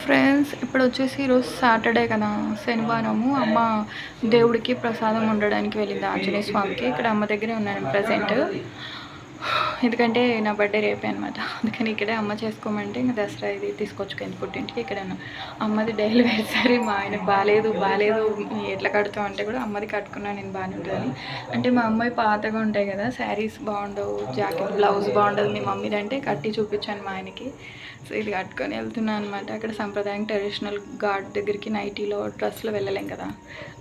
Friends ఇప్పుడు వచ్చేసి ఈరోజు సాటర్డే కదా, శనివారము. అమ్మ దేవుడికి ప్రసాదం ఉండడానికి వెళ్ళింది, ఆంజనేయ స్వామికి. ఇక్కడ అమ్మ దగ్గరే ఉన్నాను ప్రజెంట్, ఎందుకంటే నా బర్త్డే రేపే అనమాట. అందుకని ఇక్కడే అమ్మ చేసుకోమంటే ఇంకా దసరా ఇది తీసుకొచ్చుకుంది పుట్టింటికి. ఇక్కడ అమ్మది డైలీ వేసారి. మా ఆయన బాగాలేదు ఎట్లా కడతాం అంటే కూడా అమ్మది కట్టుకున్నాను నేను, బాగానే ఉంటుందని. అంటే మా అమ్మాయి పాతగా ఉంటాయి కదా, శారీస్ బాగుండవు, జాకెట్ బ్లౌజ్ బాగుండదు మీ మమ్మీది అంటే కట్టి చూపించాను మా ఆయనకి. సో ఇది కట్టుకొని వెళ్తున్నాను అనమాట. అక్కడ సంప్రదాయం ట్రెడిషనల్ గార్డ్ దగ్గరికి నైటీలో డ్రెస్లో వెళ్ళలేం కదా,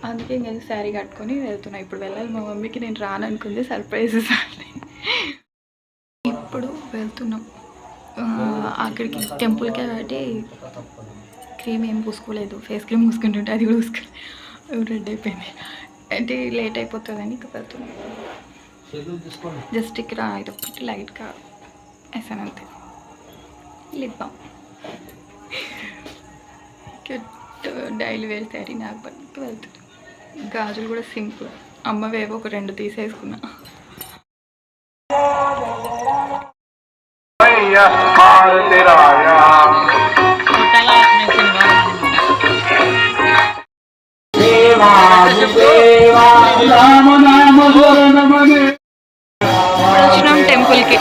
అందుకే ఇంకా శారీ కట్టుకొని వెళ్తున్నాను. ఇప్పుడు వెళ్ళాలి మా మమ్మీకి, నేను రాననుకుంది, సర్ప్రైజ్ ఇవ్వాలి. ఇప్పుడు వెళ్తున్నాం అక్కడికి టెంపుల్కే కాబట్టి క్రీమ్ ఏం పూసుకోలేదు, ఫేస్ క్రీమ్ పూసుకుంటుంటే అది కూడా పూసుకోలేదు, రెడ్ అయిపోయింది. అంటే లేట్ అయిపోతుందని ఇక వెళ్తున్నాం. జస్ట్ ఇక్కడ ఇదొకటి లైట్గా వేసాను అంతే. Lip balm daily wear sari నాకు పట్టుకు వెళ్తుంది. గాజులు కూడా సింపుల్, అమ్మవేవో ఒక 2 తీసేసుకున్నా. వచ్చినాం టెంపుల్కి.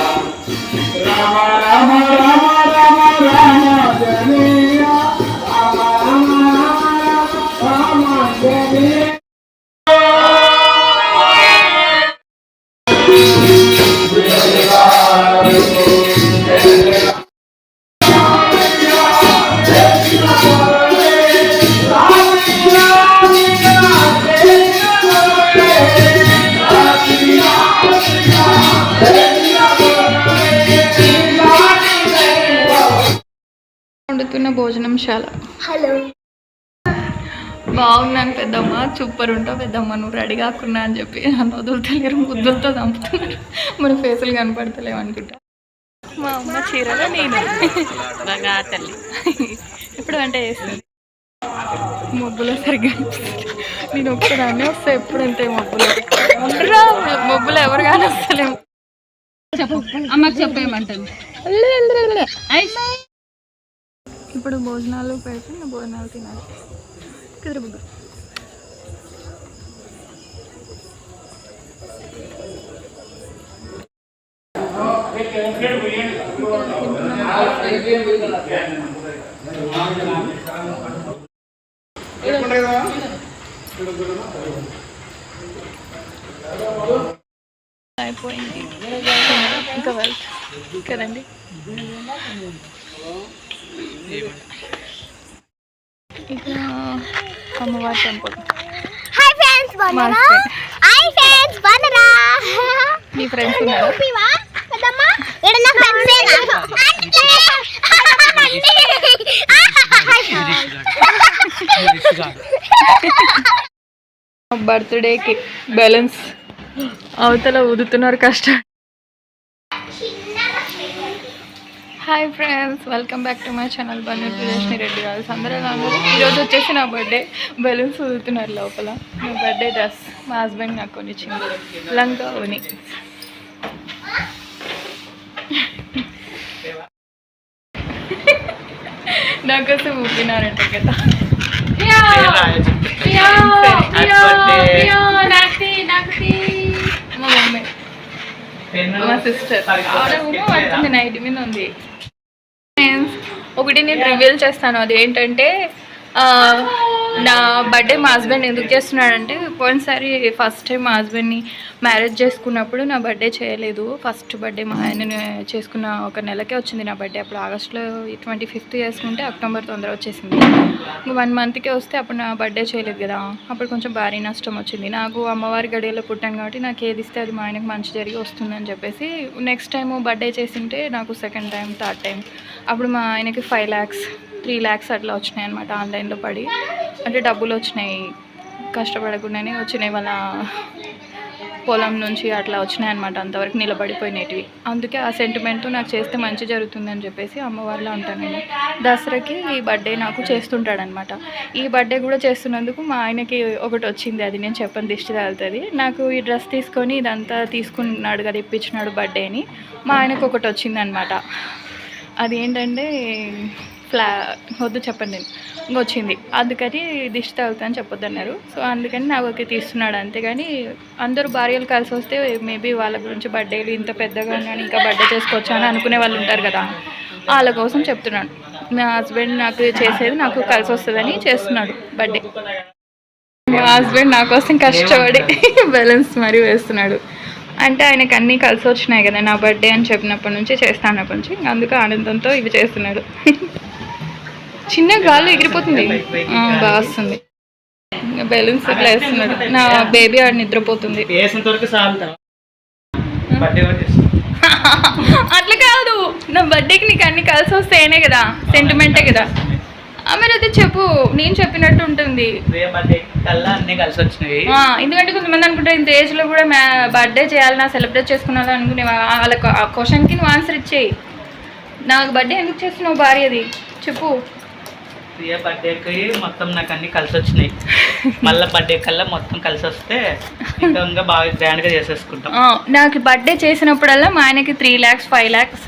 వండుతున్న భోజనంశాల. హలో, బాగున్నాను పెద్దమ్మ, సూపర్ ఉంటావు పెద్దమ్మ, నువ్వు రెడీ కాకున్నా అని చెప్పి నన్ను వదులుతలేరు, ముద్దులతో చంపుతున్నారు. మన ఫేసులు కనపడతలేవు అనుకుంటా. మా అమ్మ చీరలో నేను బాగా తల్లి ఇప్పుడు వంట చేస్తుంది. మబ్బులో సరిగ్గా నేను ఒక్కదాన్నే వస్తా, ఎప్పుడు అంతే మబ్బులో. మబ్బులో ఎవరు కానీ వస్తలేము. అమ్మకి చెప్పేయమంటాను. ఇప్పుడు భోజనాలు పెట్టి భోజనాలు తినాలి. కుదురుబుగ్గు అయిపోయింది, ఇంకా వెళ్తా కదండి. ఇక అమ్మవారి టెంపుల్. హాయ్ ఫ్రెండ్స్, బాగున్నారా? హాయ్ ఫ్రెండ్స్, బాగున్నారా? మీ ఫ్రెండ్స్ ఉన్నారా? పెద్దమ్మ ఏడ నా ఫ్రెండ్స్ బర్త్డేకి బ్యాలెన్స్ అవతల ఊదుతున్నారు కష్టం. Hi friends, welcome back to my channel Bannur Vijayalakshmi Reddy గారు. అందరూ ఈరోజు వచ్చేసి నా బర్త్డే, బెలూన్స్ ఊదుతున్నారు లోపల. నా బర్త్డే డ్రెస్ మా హస్బెండ్ నాకు కొనిచ్చింది, లంగా ఓని. నాకోసం ఊపినారంట కదా. మా మమ్మీ, మా సిస్టర్ పడుతుంది, నైట్ మీద ఉంది. ఒకటి నేను రివీల్ చేస్తాను, అది ఏంటంటే నా బర్త్డే మా హస్బెండ్ ఎందుకు చేస్తున్నాడంటే, పోయినసారి ఫస్ట్ టైం మా హస్బెండ్ని మ్యారేజ్ చేసుకున్నప్పుడు నా బర్త్డే చేయలేదు. ఫస్ట్ బర్త్డే మా ఆయన చేసుకున్న ఒక నెలకే వచ్చింది నా బర్త్డే. అప్పుడు ఆగస్టులో 25th చేసుకుంటే అక్టోబర్ తొందర వచ్చేసింది. 1 monthకే వస్తే అప్పుడు నా బర్త్డే చేయలేదు కదా, అప్పుడు కొంచెం భారీ నష్టం వచ్చింది. నాకు అమ్మవారి గడియలో పుట్టాను కాబట్టి నాకు ఏది ఇస్తే అది మా ఆయనకు మంచి జరిగి వస్తుందని చెప్పేసి నెక్స్ట్ టైం బర్త్డే చేసింటే నాకు సెకండ్ టైం థర్డ్ టైం అప్పుడు మా ఆయనకి 5 lakhs 3 lakhs అట్లా వచ్చినాయి అనమాట. ఆన్లైన్లో పడి, అంటే డబ్బులు వచ్చినాయి, కష్టపడకుండానే వచ్చినాయి, వాళ్ళ పొలం నుంచి అట్లా వచ్చినాయి అనమాట. అంతవరకు నిలబడిపోయినవి. అందుకే ఆ సెంటిమెంట్తో నాకు చేస్తే మంచి జరుగుతుందని చెప్పేసి అమ్మవారిలో ఉంటాను నేను. దసరాకి ఈ బర్త్డే నాకు చేస్తుంటాడనమాట. ఈ బర్త్డే కూడా చేస్తున్నందుకు మా ఆయనకి ఒకటి వచ్చింది, అది నేను చెప్పని దిష్టి తగులుతుంది. నాకు ఈ డ్రెస్ తీసుకొని ఇదంతా తీసుకున్నాడు కదా, ఇప్పించినాడు బర్త్డేని, మా ఆయనకు ఒకటి వచ్చిందనమాట. అది ఏంటంటే వద్దు చెప్పండి నేను ఇంకొచ్చింది, అందుకని దిష్టి తగులుతుందని చెప్పొద్దన్నారు. సో అందుకని నా ఓకే తీస్తున్నాడు. అంతేగాని అందరూ భార్యలు కలిసి వస్తే మేబీ వాళ్ళ గురించి బర్త్డేలు ఇంత పెద్దగా ఉన్నాను ఇంకా బర్త్డే చేసుకోవచ్చు అని అనుకునే వాళ్ళు ఉంటారు కదా, వాళ్ళ కోసం చెప్తున్నాను. నా హస్బెండ్ నాకు చేసేది నాకు కలిసి వస్తుందని చేస్తున్నాడు బర్త్డే. మా హస్బెండ్ నా కోసం కష్టపడి బ్యాలెన్స్ మరీ వేస్తున్నాడు. అంటే ఆయనకు అన్నీ కలిసి వచ్చినాయి కదా నా బర్త్డే అని చెప్పినప్పటి నుంచి చేస్తానప్పటి నుంచి, అందుకు ఆనందంతో ఇవి చేస్తున్నాడు. చిన్న గాలి ఎగిరిపోతుంది, బాగా వస్తుంది. బెలూన్స్ ఇట్లా వేస్తున్నాడు. నా బేబీ ఆడ నిద్రపోతుంది. అట్లా కాదు, నా బర్త్డేకి నీకు అన్ని కలిసి వస్తాయనే కదా, సెంటిమెంటే కదా. మరి అయితే చెప్పు, నేను చెప్పినట్టు ఉంటుంది. ఎందుకంటే కొంతమంది అనుకుంటే ఇంత ఏజ్లో కూడా బర్త్డే చేయాలన్నా సెలబ్రేట్ చేసుకున్నా అనుకునే వాళ్ళకి ఆ క్వశ్చన్కి నువ్వు ఆన్సర్ ఇచ్చేయి. నాకు బర్త్డే ఎందుకు చేస్తున్నావు భార్యది చెప్పు. ప్రియ బర్త్డేకి మొత్తం నాకు అన్ని కలిసి వచ్చినాయి. మళ్ళీ బర్త్డే కల్లా మొత్తం కలిసి వస్తే ఇంకా బాగా గ్రాండ్గా చేసేసుకుంటాం. నాకు బర్త్డే చేసినప్పుడల్లా మా ఆయనకి 3 lakhs 5 lakhs.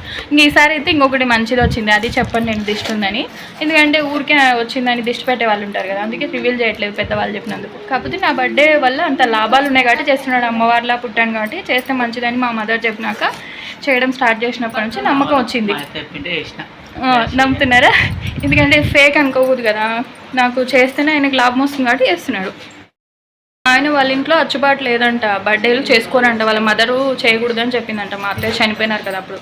ఈసారి అయితే ఇంకొకటి మంచిది వచ్చింది, అది చెప్పండి నేను దిష్టి ఉందని. ఎందుకంటే ఊరికే వచ్చిందని దిష్టి పెట్టే వాళ్ళు ఉంటారు కదా, అందుకే రివీల్ చేయట్లేదు పెద్దవాళ్ళు చెప్పినందుకు. కాకపోతే నా బర్త్డే వల్ల అంత లాభాలు ఉన్నాయి కాబట్టి చేస్తున్నాడు. అమ్మవారిలా పుట్టాను కాబట్టి చేస్తే మంచిదని మా మదర్ చెప్పినాక చేయడం స్టార్ట్ చేసినప్పటి నుంచి నమ్మకం వచ్చింది. నమ్ముతున్నారా? ఎందుకంటే ఫేక్ అనుకోకూడదు కదా, నాకు చేస్తేనే ఆయనకు లాభం వస్తుంది కాబట్టి చేస్తున్నాడు. ఆయన వాళ్ళ ఇంట్లో అచ్చుబాటు లేదంట, బర్త్డేలు చేసుకోరంట, వాళ్ళ మదరు చేయకూడదు అని చెప్పిందంట. మా అత్తయ్య చనిపోయినారు కదా అప్పుడు.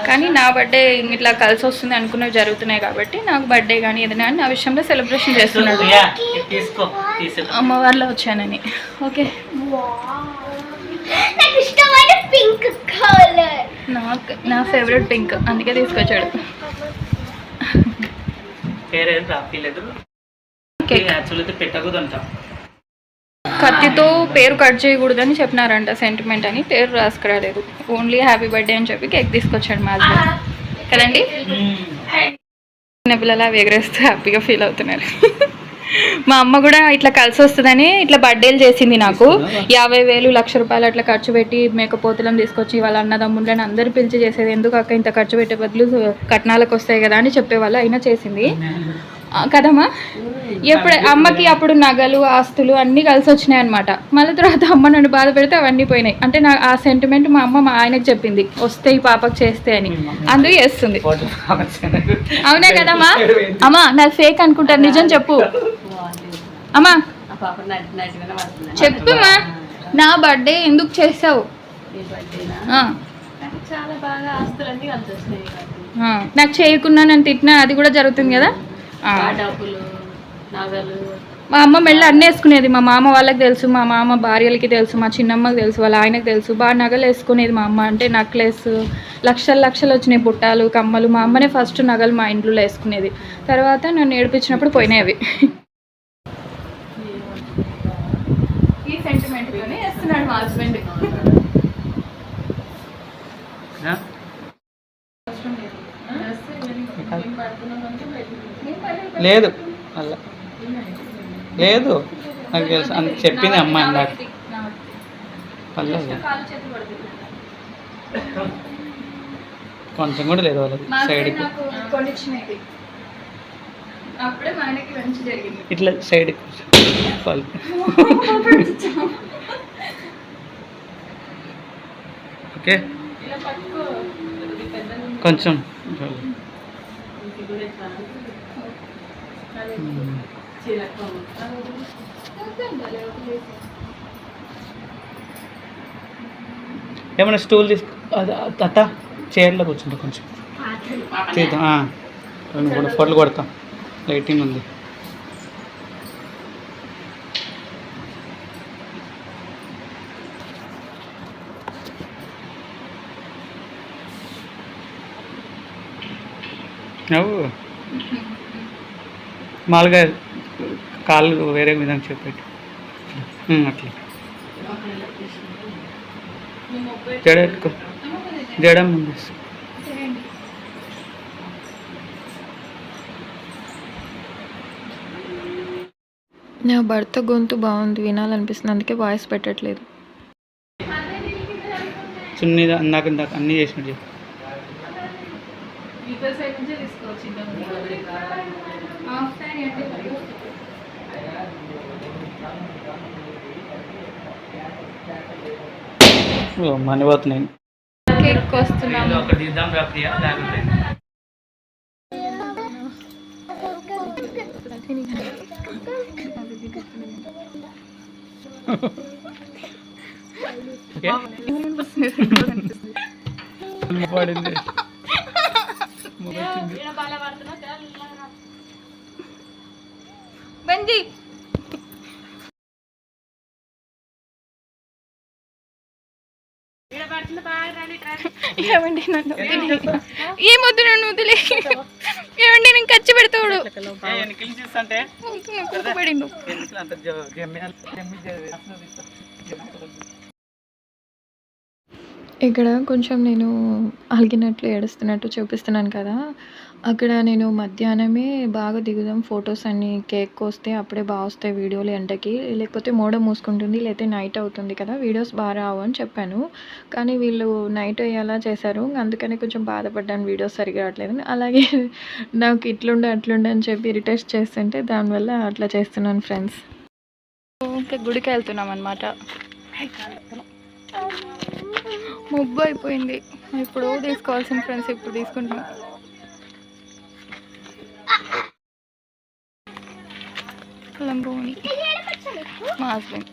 కానీ నా బర్త్డే ఇట్లా కలిసి వస్తుంది అనుకున్నవి జరుగుతున్నాయి కాబట్టి నాకు బర్త్డే కానీ ఏదైనా నా విషయంలో సెలబ్రేషన్ చేస్తున్నాడు. అమ్మవారిలో వచ్చానని. ఓకే, నాకు నా ఫేవరెట్ పింక్, అందుకే తీసుకొచ్చాడు. కత్తితో పేరు కట్ చేయకూడదని చెప్పినారంట, సెంటిమెంట్ అని. పేరు రాసుకురాలేదు, ఓన్లీ హ్యాపీ బర్త్డే అని చెప్పి కేక్ తీసుకొచ్చాడు మా హస్బెండ్ కదండి. చిన్న పిల్లలు అవి ఎగరేస్తూ హ్యాపీగా ఫీల్ అవుతున్నారు. మా అమ్మ కూడా ఇట్లా కలిసి వస్తుందని ఇట్లా బర్త్డేలు చేసింది. నాకు 50,000 1,00,000 రూపాయలు అట్లా ఖర్చు పెట్టి మేకపోతులను తీసుకొచ్చి వాళ్ళ అన్నదమ్ముళ్ళని అందరూ పిలిచి చేసేది. ఎందుకు అక్క ఇంత ఖర్చు పెట్టే బదులు కట్నాలకు వస్తాయి కదా అని చెప్పేవాళ్ళు, అయినా చేసింది కదమ్మా. ఎప్పుడు అమ్మకి అప్పుడు నగలు ఆస్తులు అన్నీ కలిసి వచ్చినాయి అనమాట. మళ్ళీ తర్వాత అమ్మ నన్ను బాధ పెడితే అవన్నీ పోయినాయి. అంటే నా ఆ సెంటిమెంట్ మా అమ్మ మా ఆయనకు చెప్పింది, వస్తే ఈ పాపకు చేస్తే అని, అందుకు చేస్తుంది. అవునా కదమ్మా? అమ్మా నాది ఫేక్ అనుకుంటారు, నిజం చెప్పు అమ్మా, చెప్పుమా. నా బర్త్డే ఎందుకు చేసావు? నాకు చేయకున్నా నన్ను తిట్టినా అది కూడా జరుగుతుంది కదా. మా అమ్మ మెళ్ళ అన్నీ వేసుకునేది. మా మామ వాళ్ళకి తెలుసు, మా మామ భార్యలకి తెలుసు, మా చిన్నమ్మకి తెలుసు, వాళ్ళ ఆయనకు తెలుసు. బాగా నగలు వేసుకునేది మా అమ్మ. అంటే నెక్లెస్ లక్షలు వచ్చినాయి, బుట్టాలు కమ్మలు. మా అమ్మనే ఫస్ట్ నగలు మా ఇంట్లో వేసుకునేది. తర్వాత నన్ను ఏడిపించినప్పుడు పోయినాయి. ఈ సెంటిమెంట్తోనే వేస్తున్నాడు మా హస్బెండ్. లేదు అలా లేదు, నాకు తెలుసు అని చెప్పింది అమ్మ ఇందాక. కొంచెం కూడా లేదు వాళ్ళకి సైడ్కి, ఇట్లా సైడ్కి ఓకే కొంచెం ఏమన్నా స్టూల్ తీసుకో అత్త, చైర్లో కూర్చుంటా కొంచెం చేద్దాం. కూడా ఫోటోలు కొడతాం, లైటింగ్ ఉంది. మామూలుగా కాళ్ళు వేరే విధంగా చెప్పేటి అట్లా జడ ఎట్టుకో, జడ ముందు. నా భర్త గొంతు బాగుంది, వినాలనిపిస్తుంది, అందుకే వాయిస్ పెట్టట్లేదు. చున్నీ ఇందాక అన్నీ చేసినట్టు ఇద్దరు సైడ్ నుంచే తీసుకోవచ్చు హాఫ్ శారీ అంటే మనీ పోతున్నాయి. కేక్ వస్తున్నాము. ఒకటి తీద్దాం రా ప్రియా, లేకపోతే పడింది. బండి ఏమండి నన్ను ఏమొద్దు నన్ను వదిలే ఏమండి నేను ఖర్చు పెడతాడు పడిండు. ఇక్కడ కొంచెం నేను అలిగినట్లు ఏడుస్తున్నట్టు చూపిస్తున్నాను కదా, అక్కడ నేను మధ్యాహ్నమే బాగా దిగుదాం ఫొటోస్ అన్ని కేక్ కోస్తే అప్పుడే బాగా వస్తాయి వీడియోలు ఎండకి, లేకపోతే మోడ మూసుకుంటుంది, లేకపోతే నైట్ అవుతుంది కదా వీడియోస్ బాగా రావు అని చెప్పాను. కానీ వీళ్ళు నైట్ అయ్యేలా చేశారు, అందుకని కొంచెం బాధపడ్డాను వీడియోస్ సరిగా రావట్లేదు. అలాగే నాకు ఇట్లుండే అట్లుండే అని చెప్పి ఇరిటేట్ చేస్తుంటే దానివల్ల అట్లా చేస్తున్నాను ఫ్రెండ్స్. ఇంకా గుడికి వెళ్తున్నాం అనమాట. ముబ్బు అయిపోయింది, ఇప్పుడు తీసుకోవాల్సిన ఫ్రెండ్స్ ఇప్పుడు తీసుకుంటున్నాం. లంబోని మా హస్బెండ్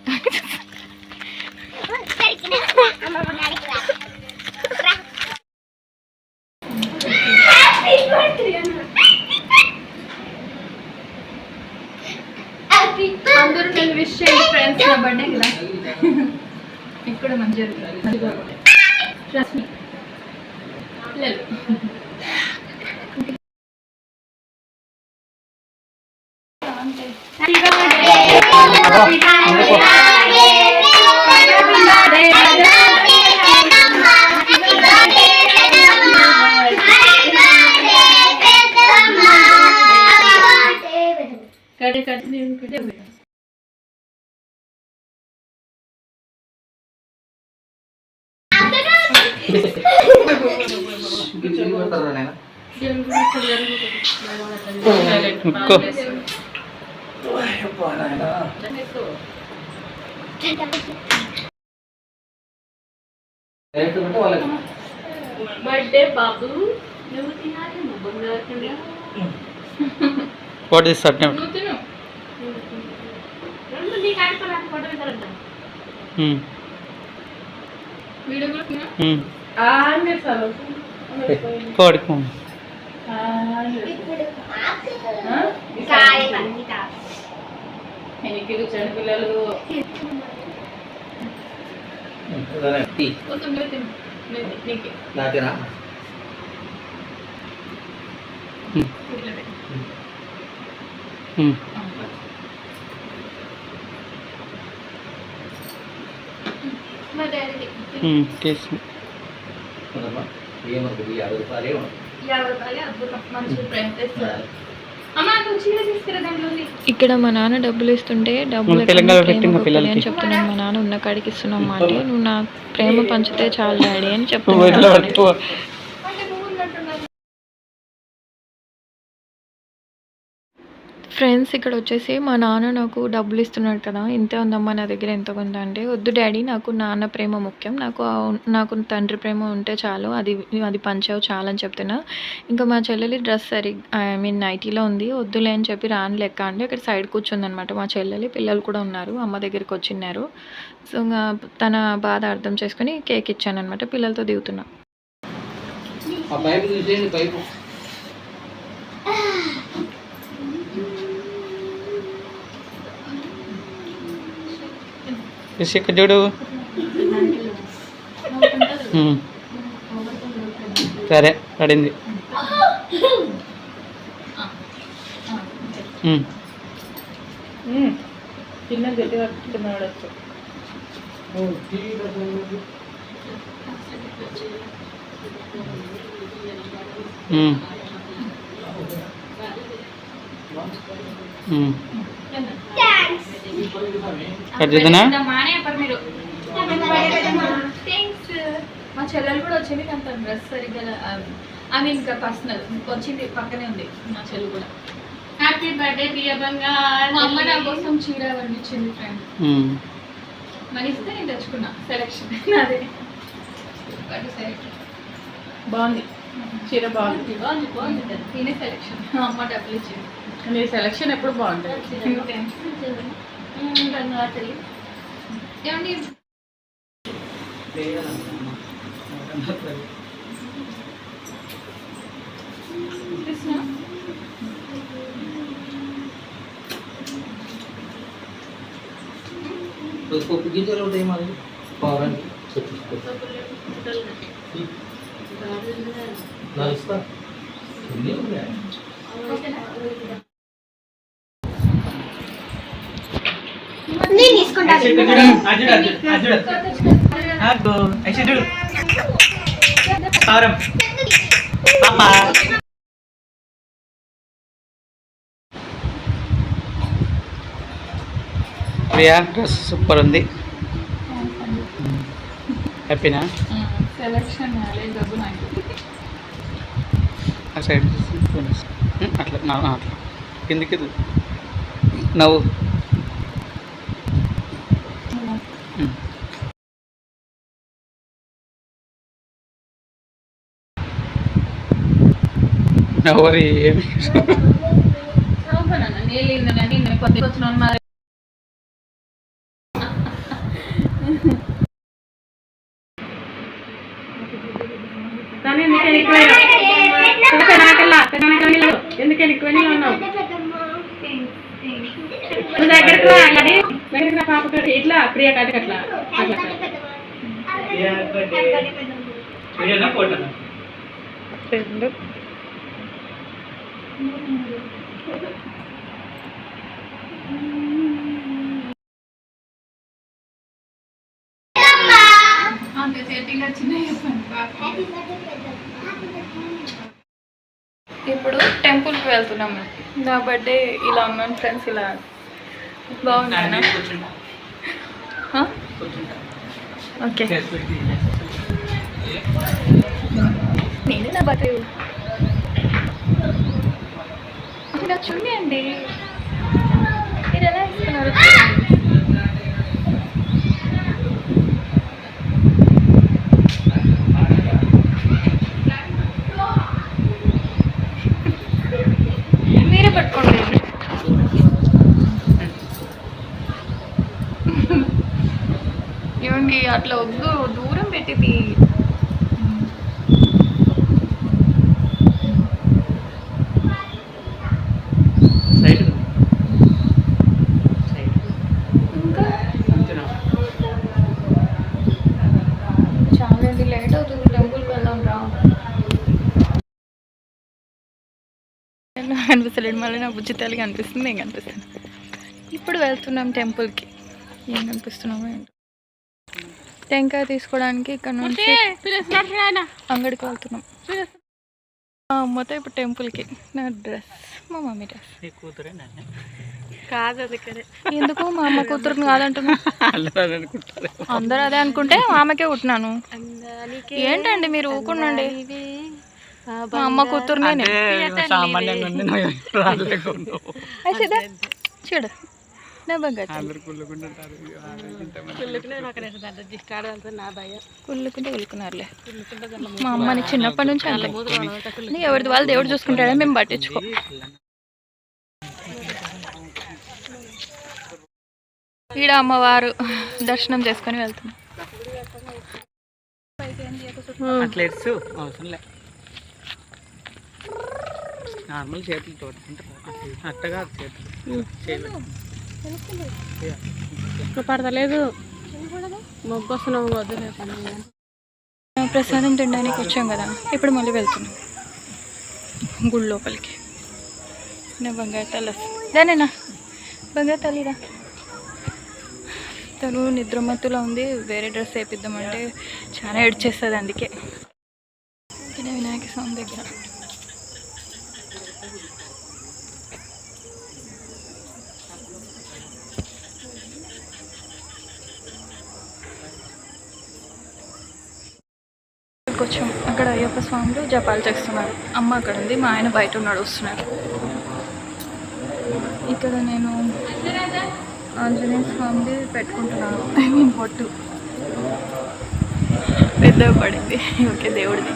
అందరూ నేను విష్ చేయండి ఫ్రెండ్స్, నా బర్త్డే కదా ఇక్కడ మంచిగా రశ్మి పిల్లలు బర్త్డే బాబు నువ్వు తినాలి, నువ్వు వాట్ ఈస్ సర్టెన్ పడుకో పిల్లలు ఇక్కడ మా నాన్న డబ్బులు ఇస్తుంటే డబ్బులు అని చెప్తున్నాను. మా నాన్న ఉన్న కాడికి ఇస్తున్నాం మాట, నువ్వు నా ప్రేమ పంచితే చాలు డాడీ అని చెప్తున్నాను. ఫ్రెండ్స్ ఇక్కడ వచ్చేసి మా నాన్న నాకు డబ్బులు ఇస్తున్నాడు కదా, ఇంతే ఉందమ్మా నా దగ్గర ఎంత ఉందా అంటే, వద్దు డాడీ నాకు నాన్న ప్రేమ ముఖ్యం, నాకు తండ్రి ప్రేమ ఉంటే చాలు, అది పంచావు చాలు అని చెప్తున్నా. ఇంకా మా చెల్లెలి డ్రెస్ నైటీలో ఉంది, వద్దులే అని చెప్పి రాని లెక్క అంటే ఇక్కడ సైడ్ కూర్చుందనమాట మా చెల్లెలి. పిల్లలు కూడా ఉన్నారు, అమ్మ దగ్గరికి వచ్చిన్నారు. సో ఇంకా తన బాధ అర్థం చేసుకుని కేక్ ఇచ్చాను అనమాట, పిల్లలతో దిగుతున్నా. ఇక్కడ చూడు, సరే పడింది. చిన్న గట్టి పట్టుకున్నాడు. మా చెల్లెలు కూడా వచ్చింది కానీ తన డ్రెస్ సరిగ్గా అది ఇంకా పర్సనల్ వచ్చింది పక్కనే ఉంది మా చెల్లి కూడా. హ్యాపీ బర్త్డే ప్రియ బంగారు. మా అమ్మ నా కోసం చీర పండించింది ఫ్రెండ్. మరి ఇస్తే నేను తెచ్చుకున్నా సెలెక్షన్ అదే బాగుంది చీర, బాగుంది. బాగుంది తినే సెలెక్షన్. అమ్మ డబ్బులు ఇచ్చింది. నీ సెలెక్షన్ ఎప్పుడు బాగుంటుంది. ఏమండి పప్పు గింజలు ఉంటాయి మాది పవరానికి నేను తీసుకుంటాను. ప్రియా డ్రెస్ సూపర్ ఉంది. హ్యాపీనా? సెలెక్షన్ డబ్బు నాకు ఆ సైడ్ అట్లా అట్లా కిందికి నవ్వు. నవ్వరి ఏమి నీళ్ళు కానీ కొద్దిగా వచ్చిన మరి ఎందుకని ఎక్కువ ఉన్నావు దగ్గరికి పాప ఇట్లా ప్రియ కాటికి అట్లా అట్లా రెండు ఇప్పుడు టెంపుల్కి వెళ్తున్నాం. నా బర్త్డే ఇలా ఉన్నాను ఫ్రెండ్స్. ఇలా బాగుందా? ఓకే నేను నా బర్త్డే ఇలా చూడండి మీరు ఎలా ఇస్తున్నారు. మీరే పట్టుకోండి. ఏమండి అట్లా వద్దు, దూరం పెట్టింది. ఇంకా చాలండి, లేట్ అవుతుంది. టెంపుల్కి వెళ్దాం రా. అనిపిస్తలేదు మళ్ళీ నా బుజ్జి తల్లిగా అనిపిస్తుంది. ఏం కనిపిస్తుంది. ఇప్పుడు వెళ్తున్నాం టెంపుల్కి. ఏం కనిపిస్తున్నామో ఏంటో. టెంకాయ తీసుకోవడానికి ఇక్కడ నుంచి అంగడికి వెళ్తున్నాం. అమ్మతో ఇప్పుడు టెంపుల్కి. నా డ్రెస్ మా మమ్మీ డ్రెస్ కాదు. అందుకనే ఎందుకు మా అమ్మ కూతురుని కాదంటున్నా. అందరూ అదే అనుకుంటే మా అమ్మకే కుట్టినాను. ఏంటండి మీరు ఊకుండండి. మా అమ్మ కూతురునే చూడు నా బంగారు కుళ్ళుకుంటే కుళ్ళుకున్నారులే. మా అమ్మని చిన్నప్పటి నుంచి అంటే ఎవరిది వాళ్ళు దేవుడు చూసుకుంటాడే, మేము పట్టించుకో. ఈడ అమ్మవారు దర్శనం చేసుకొని వెళ్తున్నాం. అట్లా ఎర్సు అవసరం లే, నార్మల్ చేతులు తోడుకుంటే అట్టగా చేతులు పడతలేదు. మొగ్గు వస్తున్నాము. ప్రసాదం తినడానికి వచ్చాం కదా, ఇప్పుడు మళ్ళీ వెళ్తున్నాం గుడి లోపలికి. నా బంగారు తల్లి దానేనా బంగారు తల్లిదా. తను నిద్రమత్తులో ఉంది. వేరే డ్రెస్ వేపిద్దామంటే చాలా ఏడ్చేస్తుంది. అందుకే వినాయక స్వామి దగ్గర టెంపుల్కి వచ్చాం. అక్కడ అయ్యప్ప స్వాములు జపాలు చేస్తున్నారు. అమ్మ అక్కడ ఉంది, మా ఆయన బయట ఉన్నాడు, వస్తున్నారు. ఇక్కడ నేను ఆంజనేయ స్వామిది పెట్టుకుంటున్నాను. ఐ మీన్ బొట్టు పెద్దగా పడింది. ఓకే, దేవుడిది.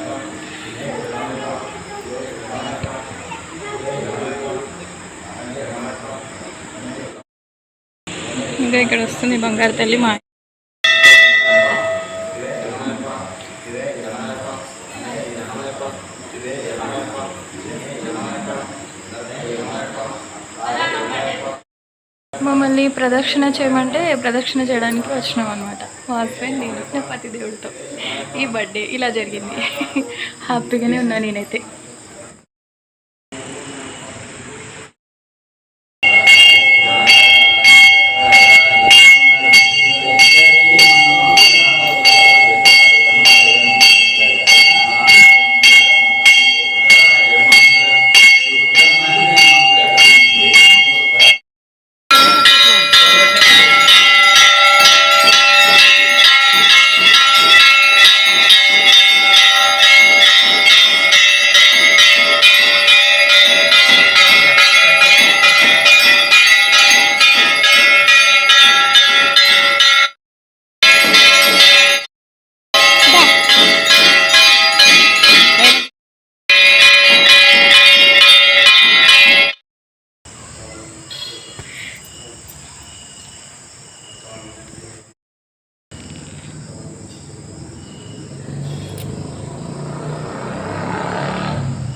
ఇంకా ఇక్కడ వస్తుంది బంగారు తల్లి. మా మమ్మల్ని ప్రదక్షిణ చేయమంటే ప్రదక్షిణ చేయడానికి వచ్చినాం అనమాట. మా హస్బెండ్, నేను, నా పతి దేవుడితో. ఈ బర్త్డే ఇలా జరిగింది. హ్యాపీగానే ఉన్నా నేనైతే.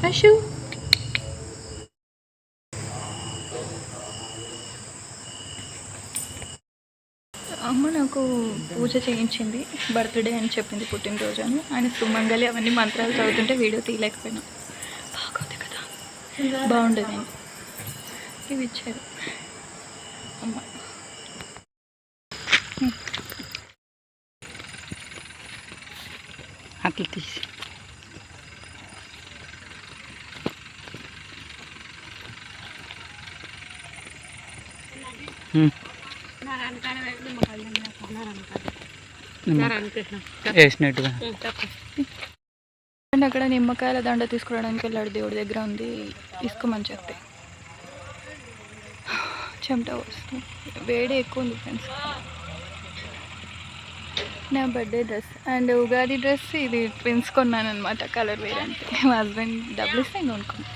అషు అమ్మ నాకు పూజ చేయించింది. బర్త్డే అని చెప్పింది, పుట్టినరోజు అని. ఆయన సుమంగలి అవన్నీ మంత్రాలు చదువుతుంటే వీడియో తీయలేకపోయినా. బాగుంది కదా, బాగుండేది. ఇవి ఇచ్చారు అమ్మ. అట్లా తీసి వేసినట్టుగా. అండ్ అక్కడ నిమ్మకాయల దండ తీసుకురావడానికి వెళ్ళాడు. దేవుడి దగ్గర ఉంది, తీసుకోమని చెప్పి. చెమట వస్తుంది, వేడి ఎక్కువ ఉంది ఫ్రెండ్స్. నా birthday dress and Ugadi dress ఇది ట్విన్స్ కొన్నాను అనమాట, కలర్ వేరే. అంటే మా హస్బెండ్ డబ్బులు ఇస్తే కొనుక్కున్నాను.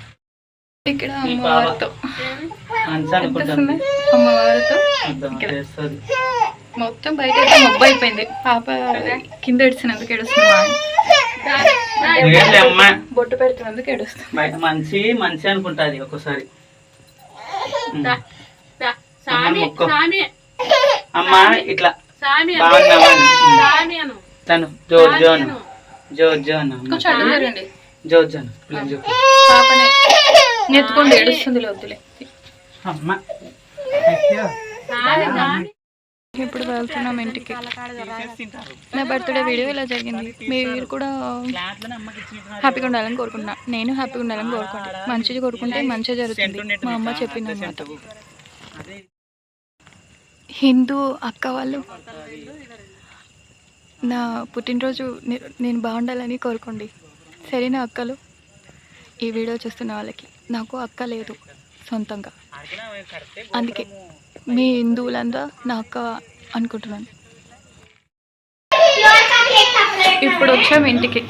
ఇక్కడ అమ్మవారితో అమ్మవారితో మొత్తం బయట మబ్బు అయిపోయింది. పాప కింద ఏడుస్తున్నందుకు ఏడుస్తుంది. బొట్టు పెడుతున్నందుకు ఏడుస్తుంది. మంచి మంచి అనుకుంటుంది ఒక్కోసారి. అమ్మ ఇట్లా తను జోర్జోను జోర్జోను జోర్జోను పాపనే ఎత్తుకొని ఏడుస్తుంది. వద్దులే అమ్మ. ఇప్పుడు వెళ్తున్నాం ఇంటికి. నా బర్త్డే వీడియో ఇలా జరిగింది. మీరు కూడా హ్యాపీగా ఉండాలని కోరుకుంటున్నా. నేను హ్యాపీగా ఉండాలని కోరుకుంటా. మంచిగా కోరుకుంటే మంచిగా జరుగుతుంది. మా అమ్మ చెప్పింది అన్నమాట. హిందూ అక్క వాళ్ళు నా పుట్టినరోజు నేను బాగుండాలని కోరుకోండి. సరేనా అక్కలు? ఈ వీడియో చూస్తున్న వాళ్ళకి, నాకు అక్క లేదు సొంతంగా, అందుకే మీ హిందువులంతా నా అక్క అనుకుంటున్నాను. ఇప్పుడు వచ్చాము ఇంటికి.